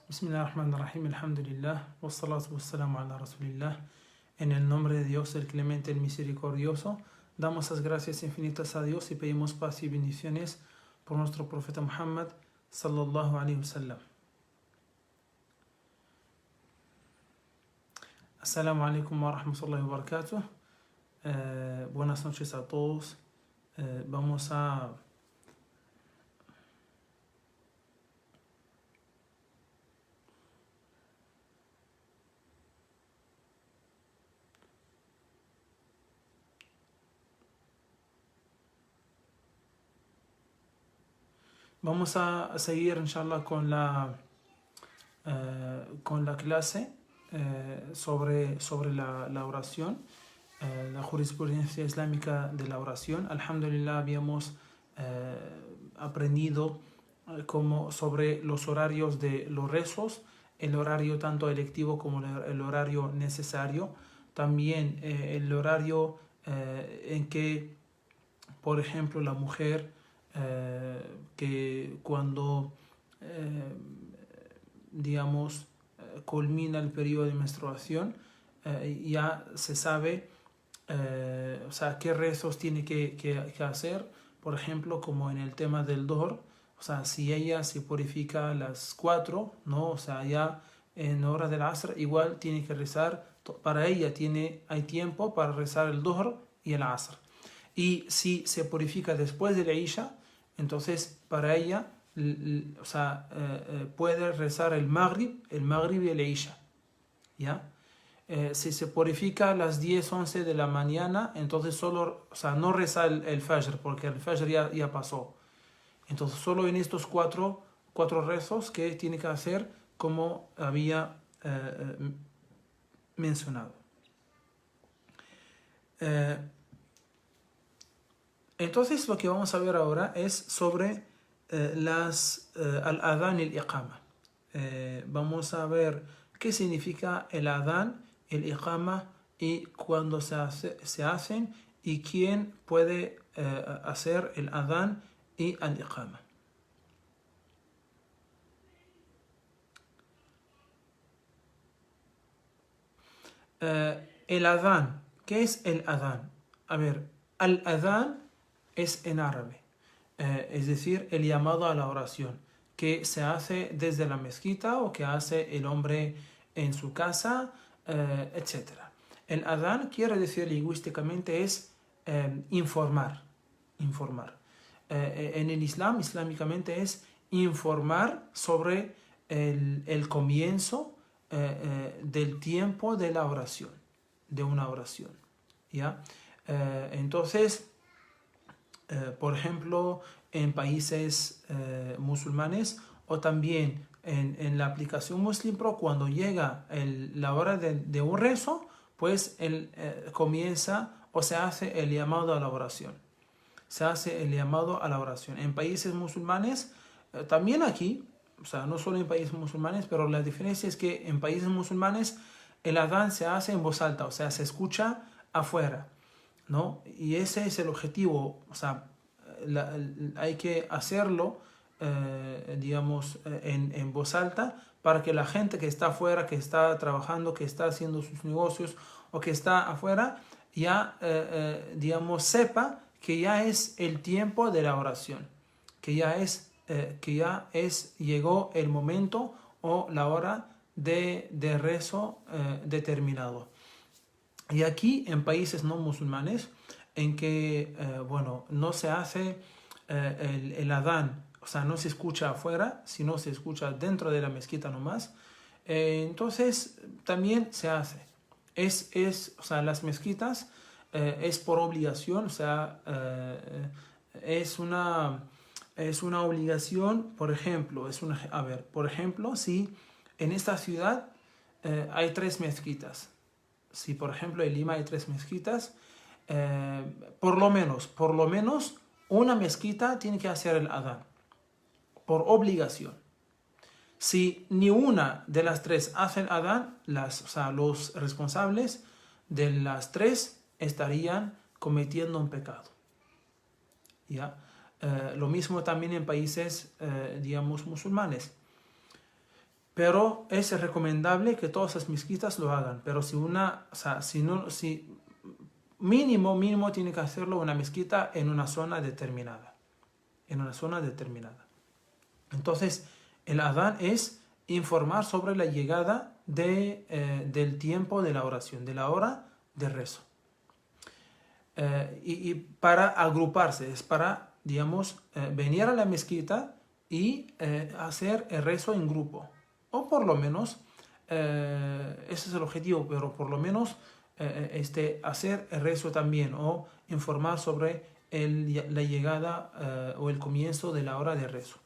Bismillahirrahmanirrahim, alhamdulillah, wassalatu wassalamu ala rasulillah. En el nombre de Dios, el clemente, el misericordioso, damos las gracias infinitas a Dios y pedimos paz y bendiciones por nuestro profeta Muhammad, sallallahu alayhi wa sallam. Assalamu alaikum wa rahmatullahi wa barakatuh. Buenas noches a todos. Vamos a seguir, inshallah, con la clase sobre la oración, la jurisprudencia islámica de la oración. Alhamdulillah, habíamos aprendido sobre los horarios de los rezos, el horario tanto electivo como el horario necesario. También el horario en que, por ejemplo, la mujer que cuando culmina el periodo de menstruación, ya se sabe qué rezos tiene que hacer, por ejemplo, como en el tema del Dhuhr. Si ella se purifica a las 4, ¿no? Ya en hora del Asr, igual tiene que rezar. Para ella hay tiempo para rezar el Dhuhr y el Asr. Y si se purifica después de la Isha, entonces para ella puede rezar el Maghrib y el Isha, ¿ya? Si se purifica a las 10, 11 de la mañana, entonces no reza el Fajr, porque el Fajr ya pasó. Entonces solo en estos cuatro rezos que tiene que hacer, como había mencionado. Entonces lo que vamos a ver ahora es sobre al-adhan y el iqama. Vamos a ver qué significa el adhan, el iqama y cuándo se hacen y quién puede hacer el adhan y el iqama. El adhan, ¿qué es el adhan? A ver, al-adhan es en árabe, es decir, el llamado a la oración, que se hace desde la mezquita o que hace el hombre en su casa, etc. El adhan quiere decir lingüísticamente es informar. En el Islam, islámicamente, es informar sobre el comienzo del tiempo de la oración, de una oración, ¿ya? Entonces, por ejemplo, en países musulmanes o también en la aplicación Muslim Pro, cuando llega la hora de un rezo, pues comienza o se hace el llamado a la oración. En países musulmanes, también aquí, no solo en países musulmanes, pero la diferencia es que en países musulmanes el adán se hace en voz alta, se escucha afuera, ¿no? Y ese es el objetivo, hay que hacerlo, en voz alta, para que la gente que está afuera, que está trabajando, que está haciendo sus negocios o que está afuera, ya, sepa que ya es el tiempo de la oración, que ya llegó el momento o la hora de rezo determinado. Y aquí, en países no musulmanes, en que, no se hace el adán, no se escucha afuera, sino se escucha dentro de la mezquita nomás, entonces también se hace. Las mezquitas es por obligación, es una obligación. Por ejemplo, si en esta ciudad hay 3 mezquitas, si por ejemplo en Lima hay 3 mezquitas, por lo menos una mezquita tiene que hacer el adán, por obligación. Si ni una de las 3 hace el adán, los responsables de las 3 estarían cometiendo un pecado, ¿ya? Lo mismo también en países, musulmanes. pero es recomendable que todas las mezquitas lo hagan. Pero si mínimo tiene que hacerlo una mezquita en una zona determinada. En una zona determinada. Entonces, el adán es informar sobre la llegada del tiempo de la oración, de la hora de rezo. Y para agruparse, es para, digamos, venir a la mezquita y hacer el rezo en grupo. O por lo menos, ese es el objetivo, pero por lo menos hacer el rezo también o informar sobre la llegada o el comienzo de la hora de rezo.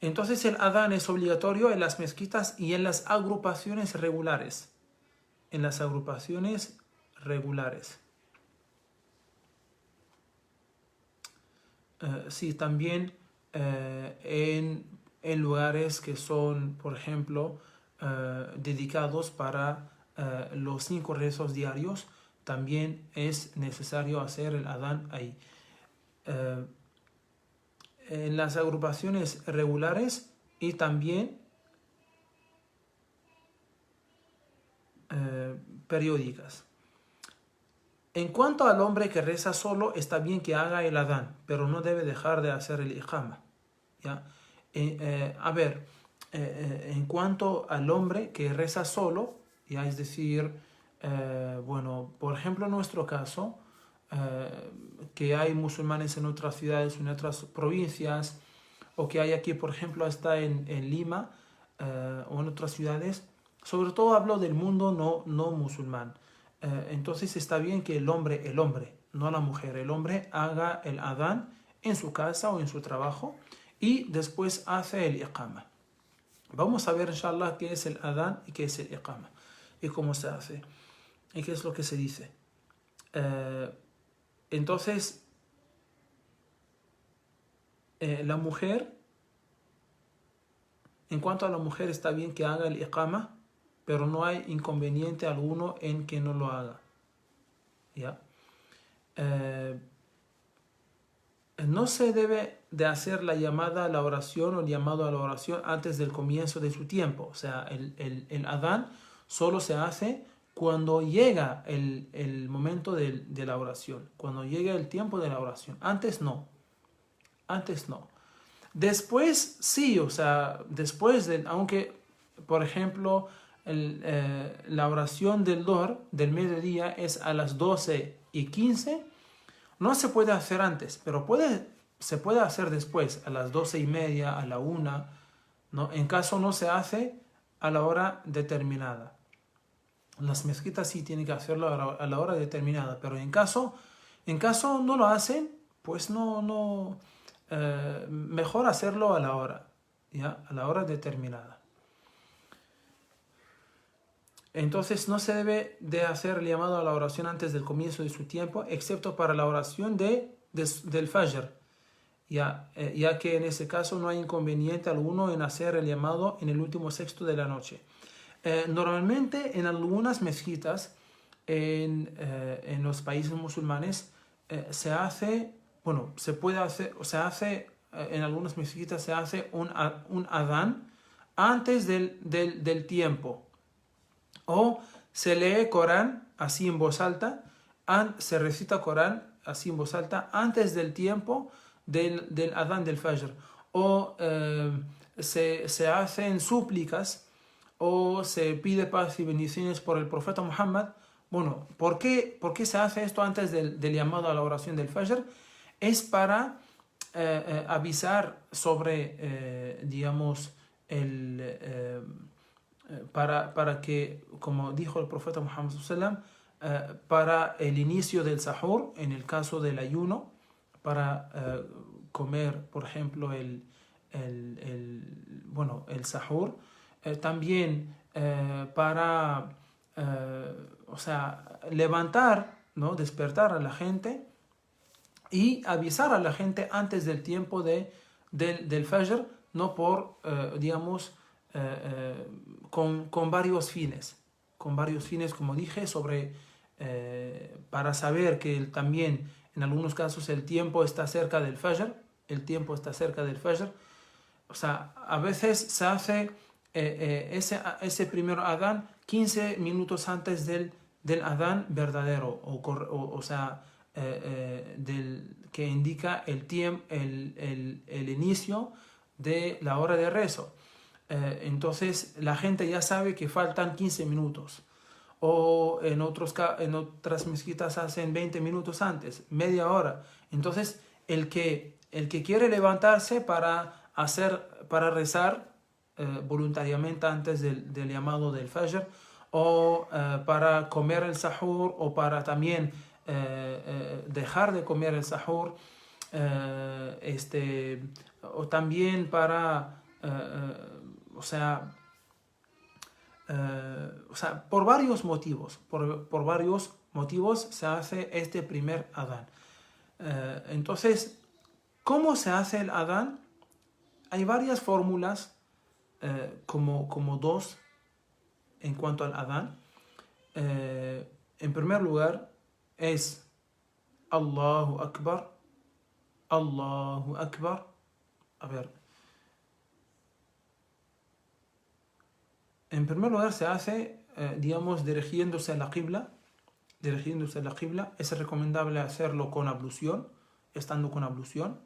Entonces el adán es obligatorio en las mezquitas y en las agrupaciones regulares. En las agrupaciones regulares. Sí, también en lugares que son, por ejemplo, dedicados para los 5 rezos diarios, también es necesario hacer el adán ahí. En las agrupaciones regulares y también periódicas. En cuanto al hombre que reza solo, está bien que haga el adán, pero no debe dejar de hacer el iqama. ¿Ya? En cuanto al hombre que reza solo, ya es decir, por ejemplo en nuestro caso, que hay musulmanes en otras ciudades, en otras provincias, o que hay aquí, por ejemplo, hasta en Lima, o en otras ciudades, sobre todo hablo del mundo no musulmán. Entonces está bien que el hombre, no la mujer, el hombre haga el adán en su casa o en su trabajo y después hace el iqama. Vamos a ver, inshallah, qué es el adán y qué es el iqama y cómo se hace y qué es lo que se dice. Entonces, la mujer, en cuanto a la mujer, está bien que haga el iqama, pero no hay inconveniente alguno en que no lo haga. ¿Ya? No se debe de hacer la llamada a la oración o el llamado a la oración antes del comienzo de su tiempo. O sea, el adán solo se hace cuando llega el momento de la oración, cuando llega el tiempo de la oración. Antes no. Después sí, o sea, aunque, por ejemplo, la oración del Dohr, del mediodía, es a las 12:15, no se puede hacer antes, pero se puede hacer después, a las 12:30, a la 1, ¿no? En caso no se hace a la hora determinada. Las mezquitas sí tienen que hacerlo a la hora determinada, pero en caso no lo hacen, pues mejor hacerlo a la hora, ¿ya? A la hora determinada. Entonces no se debe de hacer el llamado a la oración antes del comienzo de su tiempo, excepto para la oración del Fajr, ya que en ese caso no hay inconveniente alguno en hacer el llamado en el último sexto de la noche. Normalmente en algunas mezquitas, en los países musulmanes, se hace, en algunas mezquitas se hace un adán antes del tiempo. O se lee Corán así en voz alta, se recita Corán así en voz alta antes del tiempo del adán del Fajr. O se hacen súplicas o se pide paz y bendiciones por el profeta Muhammad. Bueno, ¿por qué se hace esto antes del llamado a la oración del Fajr? Es para avisar sobre, para que, como dijo el profeta Muhammad sallam, para el inicio del sahur, en el caso del ayuno, para comer, por ejemplo, el sahur, también para levantar, ¿no? Despertar a la gente y avisar a la gente antes del tiempo del Fajr, no por, con varios fines, como dije, para saber que también en algunos casos el tiempo está cerca del Fajr, o sea, a veces se hace ese primer adán 15 minutos antes del adán verdadero, o sea, que indica el tiempo, el inicio de la hora de rezo. Entonces la gente ya sabe que faltan 15 minutos. O en otras mezquitas hacen 20 minutos antes, media hora. Entonces el que quiere levantarse para rezar voluntariamente antes del llamado del Fajr, o para comer el sahur, o para también dejar de comer el sahur, o también para, o sea, por varios motivos, por varios motivos se hace este primer adán. Entonces, ¿cómo se hace el adán? Hay varias fórmulas, como dos en cuanto al adán. En primer lugar es Allahu Akbar, Allahu Akbar. A ver, en primer lugar se hace, digamos, dirigiéndose a la qibla. Es recomendable hacerlo con ablución, estando con ablución.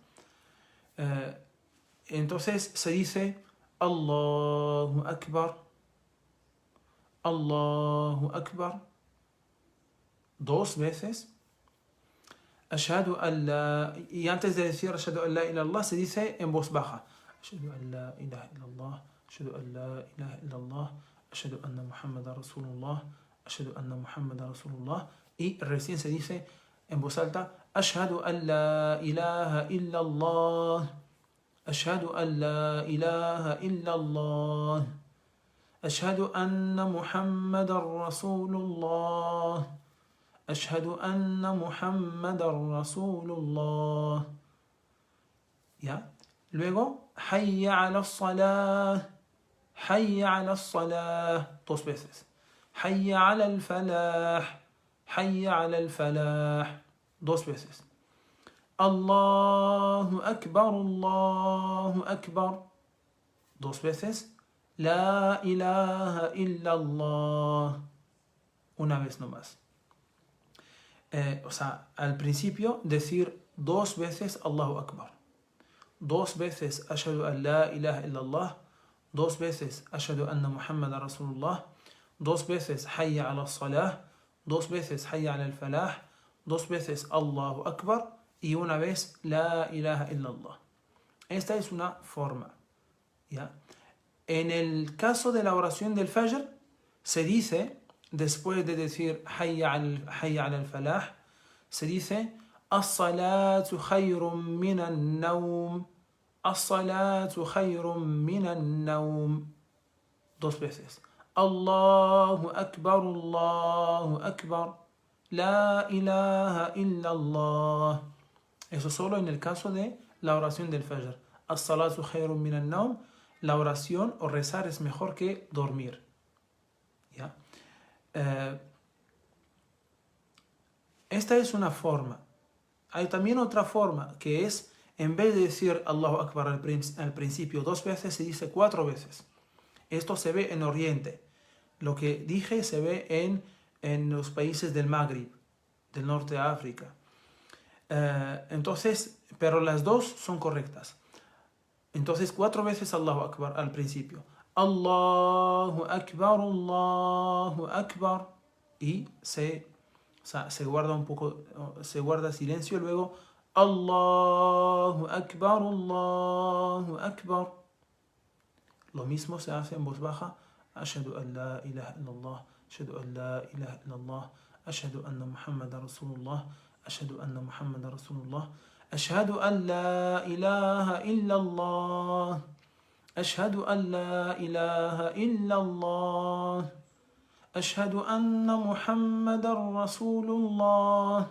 Entonces se dice Allahu Akbar, Allahu Akbar, dos veces. Ashhadu an la, y antes de decir Ashhadu an la ilaha illallah se dice en voz baja. Ashhadu an la ilaha illallah, Ashhadu an la ilaha illallah, Ashhadu anna Muhammadan Rasulullah, Ashhadu anna Muhammadan Rasulullah. Y recién se dice en voz alta Ashhadu an la ilaha illallah, Ashhadu an la ilaha illallah, Ashhadu anna Muhammadan Rasulullah, Ashhadu anna Muhammadan Rasulullah. ¿Ya? Luego, Hayya ala salah, Hayya ala salah, dos veces. Hayya ala al falah, Hayya ala al falah, dos veces. Allahu Akbar, Allahu Akbar, dos veces. La ilaha illallah, una vez nomás. O sea, al principio decir dos veces Allahu Akbar, dos veces Ashhadu an la ilaha illallah, dos veces Ashhadu anna Muhammadan Rasulullah, dos veces Hayya ala salah, dos veces Hayya ala al falah, dos veces Allahu Akbar y una vez La ilaha illallah. Esta es una forma, ¿ya? En el caso de la oración del Fajr se dice, después de decir Hayya ala al falah, se dice As-salatu khayrun minan nawm, As-salatu khayrun minan nawm, dos veces. Allahu Akbar, Allahu Akbar, La ilaha illallah. Eso solo en el caso de la oración del Fajr. As-salatu khayrun minan nawm, la oración o rezar es mejor que dormir. ¿Ya? Esta es una forma. Hay también otra forma, que es, en vez de decir Allahu Akbar al principio dos veces, se dice cuatro veces. Esto se ve en Oriente. Lo que dije se ve en los países del Magrib, del norte de África. Entonces, pero las dos son correctas. Entonces, cuatro veces Allahu Akbar al principio. Allahu Akbar, Allahu Akbar. Y se guarda un poco, se guarda silencio. Luego, Allahu Akbar, Allahu Akbar. Lo mismo se hace en voz baja. Ashhadu an la ilaha illallah, Ashhadu an la ilaha illallah, Ashhadu anna Muhammadan Rasulullah, Ashhadu anna Muhammadan Rasulullah, Ashhadu an la ilaha illallah, Ashhadu an la ilaha illallah, Ashhadu anna Muhammadan Rasulullah,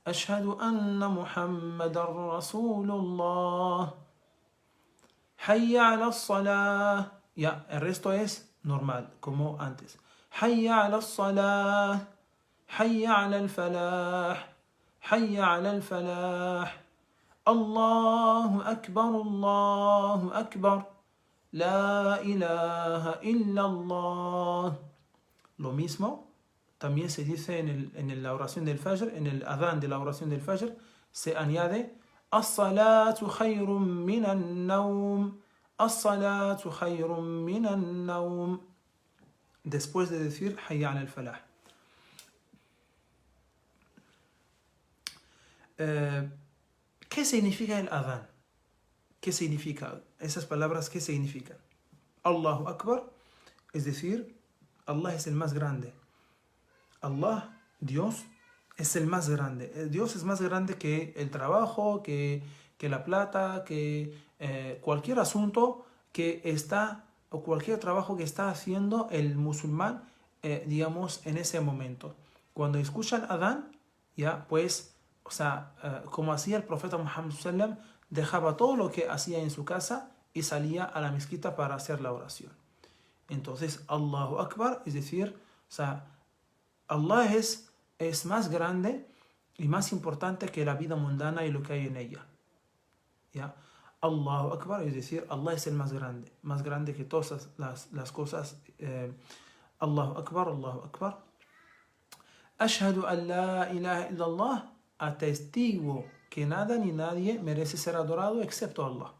Ashhadu anna Muhammadan Rasulullah, Hayya ala salah. Ya, el resto es normal, como antes. Hayya ala salah, Hayya ala al falah, Hayya ala al falah, Allahu Akbar, Allahu Akbar, La ilaha illallah. Lo mismo también se dice en la oración del Fajr, en el adán de la oración del Fajr, se añade As-salatu khayrun minan nawm. As-salatu khayrun minan nawm. Después de decir Hayya ala al-falah. ¿Qué significa el adán? ¿Qué significa? Esas palabras, ¿qué significan? Allahu Akbar, es decir, Allah es el más grande. Allah, Dios, es el más grande. Dios es más grande que el trabajo, que la plata, que cualquier asunto que está, o cualquier trabajo que está haciendo el musulmán, digamos, en ese momento. Cuando escucha el adán, ya, pues, o sea, como hacía el profeta Muhammad sallam, dejaba todo lo que hacía en su casa y salía a la mezquita para hacer la oración. Entonces, Allahu Akbar, es decir, o sea, Allah es más grande y más importante que la vida mundana y lo que hay en ella. ¿Ya? Allahu Akbar, es decir, Allah es el más grande que todas las cosas. Allahu Akbar, Allahu Akbar. Ashhadu an la ilaha illallah, atestiguo que nada ni nadie merece ser adorado excepto Allah.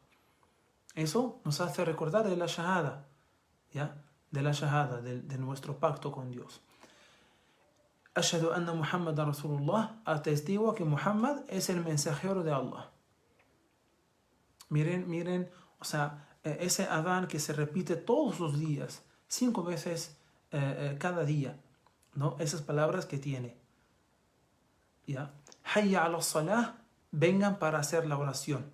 Eso nos hace recordar de la shahada, ¿ya? De la shahada, de nuestro pacto con Dios. Ashhadu anna Muhammadan Rasulullah, atestiguo que Muhammad es el mensajero de Allah. Miren, o sea, ese adán que se repite todos los días, 5 veces cada día, ¿no? Esas palabras que tiene. ¿Ya? Hayya ala salah, vengan para hacer la oración.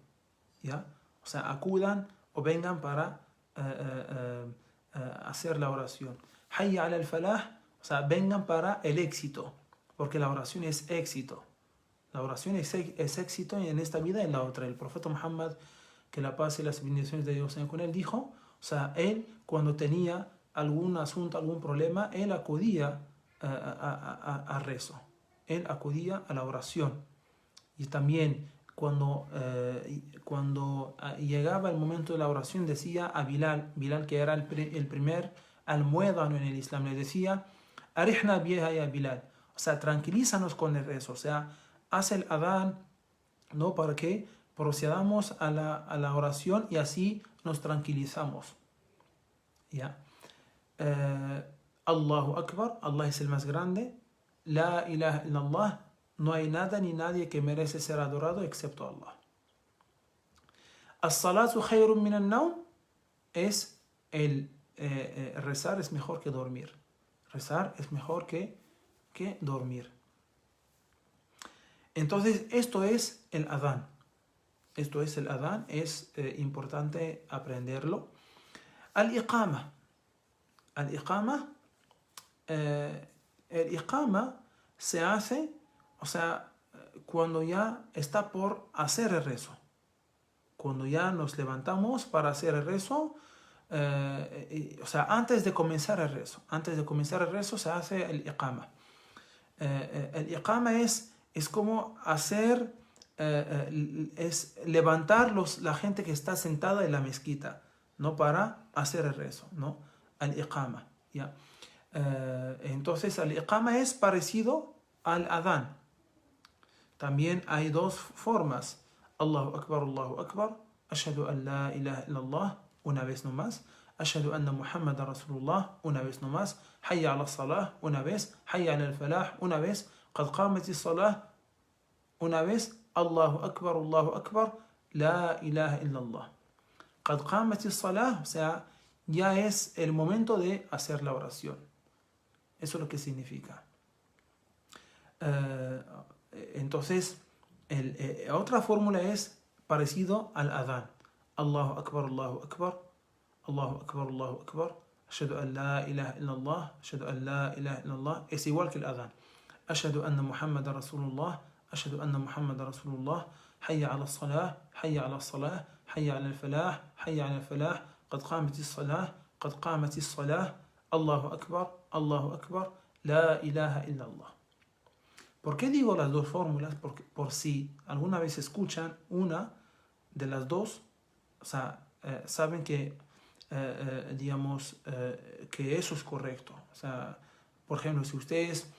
¿Ya? O sea, acudan o vengan para hacer la oración. Hayya ala al-falah, o sea, vengan para el éxito, porque la oración es éxito. La oración es éxito en esta vida y en la otra. El profeta Muhammad, que la paz y las bendiciones de Dios sean con él, dijo, o sea, él cuando tenía algún asunto, algún problema, él acudía a rezo. Él acudía a la oración. Y también cuando llegaba el momento de la oración decía a Bilal que era el primer almuédano en el Islam, le decía, Arihna biha ya Bilal, o sea, tranquilízanos con el rezo, o sea, haz el adán, ¿no? Para que procedamos a la oración y así nos tranquilizamos. ¿Ya? Allahu Akbar, Allah es el más grande. La ilaha illallah, no hay nada ni nadie que merece ser adorado excepto Allah. As-salatu khayrun minan nawm, es rezar es mejor que dormir. Rezar es mejor que dormir. Entonces, esto es el adán. Esto es el adán, es importante aprenderlo. Al-iqama. Al-iqama, el iqama se hace, o sea, cuando ya está por hacer el rezo. Cuando ya nos levantamos para hacer el rezo, o sea, antes de comenzar el rezo. Antes de comenzar el rezo se hace el iqama. El iqama es como hacer, es levantar la gente que está sentada en la mezquita, ¿no? Para hacer el rezo, ¿no? Al iqama, ¿ya? Entonces el iqama es parecido al adán. También hay 2 formas. Allahu Akbar, ashhadu an la ilaha illallah, una vez nomás. Ashhadu anna Muhammadan Rasulullah, una vez nomás. Hayya ala salah, una vez. Hayya ala al-falah, una vez. Qad qamati salah, una vez. Allahu Akbar, la ilaha illallah. Qad qamati salah, o sea, ya es el momento de hacer la oración. Eso es lo que significa. Entonces, otra fórmula es parecido al adán. Allahu Akbar, Allahu Akbar, Allahu Akbar, Allahu Akbar. Ashhadu an la ilaha illallah, ashhadu an la ilaha illallah. Es igual que el adán. Ashhadu anna Muhammadan Rasulullah, ashhadu anna Muhammadan Rasulullah. Hayya ala salah, hayya ala salah, hayya ala al-falah, hayya ala al-falah. قد قامت الصلاة قد قامت الصلاة الله أكبر لا إله إلا الله. ¿Por qué digo las 2 fórmulas? Porque por si alguna vez escuchan una de las 2, o sea, saben que digamos, que eso es correcto. O sea, por ejemplo, si ustedes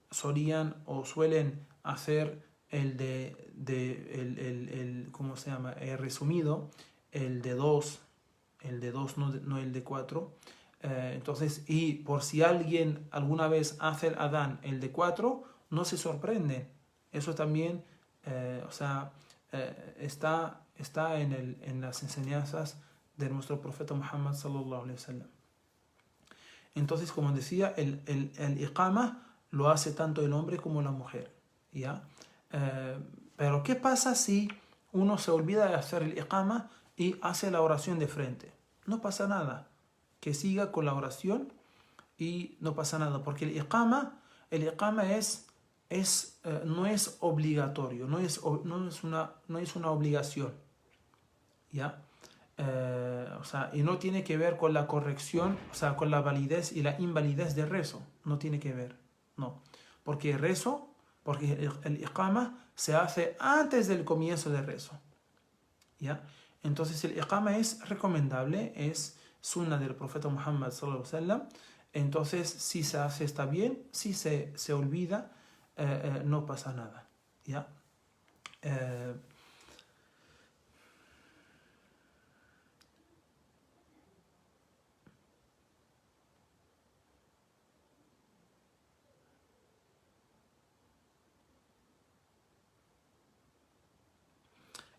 solían o suelen hacer ¿cómo se llama? El resumido, el de 2, no el de 4. Entonces, y por si alguien alguna vez hace el Adán, el de 4, no se sorprende. Eso también, o sea, está en las enseñanzas de nuestro profeta Muhammad sallallahu alaihi wasallam. Entonces, como decía, el iqama lo hace tanto el hombre como la mujer, ¿ya? Pero ¿qué pasa si uno se olvida de hacer el iqama y hace la oración de frente? No pasa nada, que siga con la oración y no pasa nada, porque el iqama no es obligatorio, no es una obligación, ¿ya? O sea, y no tiene que ver con la corrección, o sea, con la validez y la invalidez del rezo, no tiene que ver, no, porque el iqama se hace antes del comienzo del rezo, ¿ya? Entonces el iqama es recomendable, es sunna del profeta Muhammad sallallahu alaihi wasallam. Entonces, si se hace está bien, si se olvida, no pasa nada, ¿ya?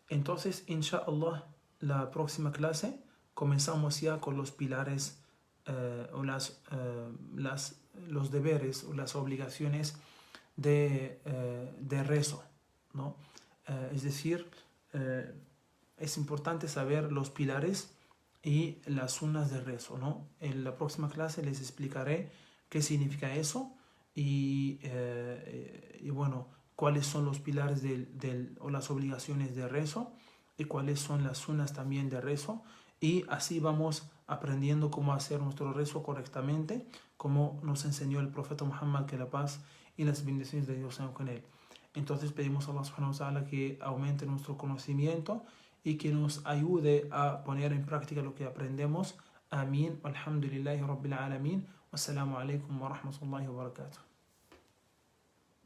Entonces, inshallah, la próxima clase comenzamos ya con los pilares o los deberes o las obligaciones de rezo, ¿no? Es decir, es importante saber los pilares y las sunnas de rezo, ¿no? En la próxima clase les explicaré qué significa eso y bueno, cuáles son los pilares o las obligaciones de rezo y cuáles son las sunnas también de rezo, y así vamos aprendiendo cómo hacer nuestro rezo correctamente, como nos enseñó el profeta Muhammad, que la paz y las bendiciones de Dios sean con él. Entonces pedimos a Allah subhanahu wa ta'ala que aumente nuestro conocimiento y que nos ayude a poner en práctica lo que aprendemos. Amén. Alhamdulillahi Rabbil Alamin. Wassalamu alaikum wa rahmatullahi wa barakatuh.